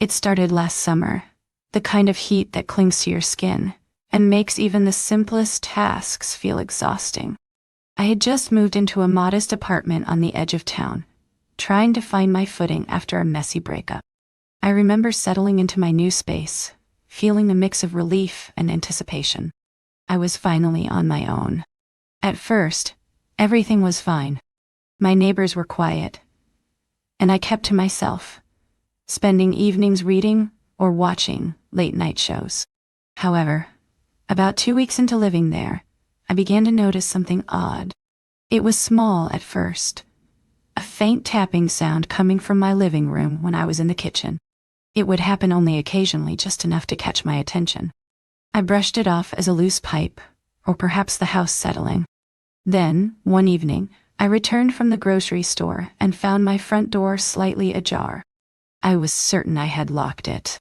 It started last summer, the kind of heat that clings to your skin and makes even the simplest tasks feel exhausting. I had just moved into a modest apartment on the edge of town, trying to find my footing after a messy breakup. I remember settling into my new space, feeling a mix of relief and anticipation. I was finally on my own. At first, everything was fine. My neighbors were quiet, and I kept to myself, spending evenings reading or watching late-night shows. However, about 2 weeks into living there, I began to notice something odd. It was small at first, a faint tapping sound coming from my living room when I was in the kitchen. It would happen only occasionally, just enough to catch my attention. I brushed it off as a loose pipe, or perhaps the house settling. Then, one evening, I returned from the grocery store and found my front door slightly ajar. I was certain I had locked it.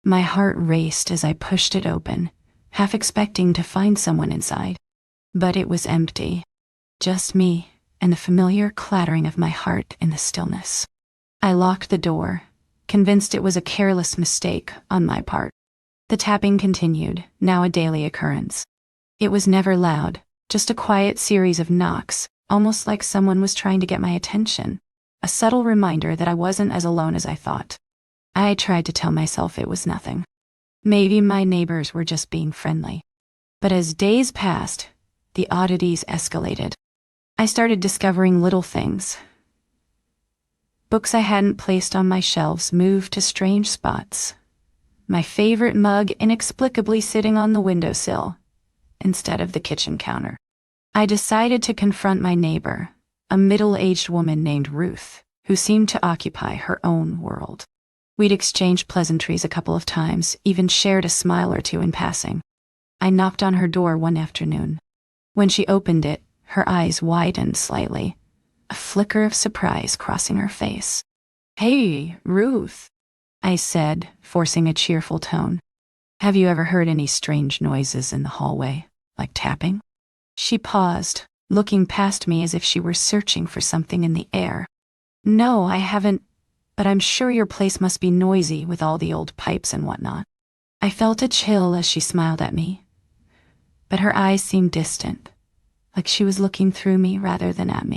My heart raced as I pushed it open, half expecting to find someone inside. But it was empty. Just me and the familiar clattering of my heart in the stillness. I locked the door, convinced it was a careless mistake on my part. The tapping continued, now a daily occurrence. It was never loud, just a quiet series of knocks, almost like someone was trying to get my attention, a subtle reminder that I wasn't as alone as I thought. I tried to tell myself it was nothing. Maybe my neighbors were just being friendly. But as days passed, the oddities escalated. I started discovering little things. Books I hadn't placed on my shelves moved to strange spots. My favorite mug inexplicably sitting on the windowsill instead of the kitchen counter. I decided to confront my neighbor, a middle-aged woman named Ruth, who seemed to occupy her own world. We'd exchanged pleasantries a couple of times, even shared a smile or two in passing. I knocked on her door one afternoon. When she opened it, her eyes widened slightly, a flicker of surprise crossing her face. "Hey, Ruth," I said, forcing a cheerful tone. "Have you ever heard any strange noises in the hallway, like tapping?" She paused, looking past me as if she were searching for something in the air. "No, I haven't, but I'm sure your place must be noisy with all the old pipes and whatnot." I felt a chill as she smiled at me, but her eyes seemed distant, like she was looking through me rather than at me.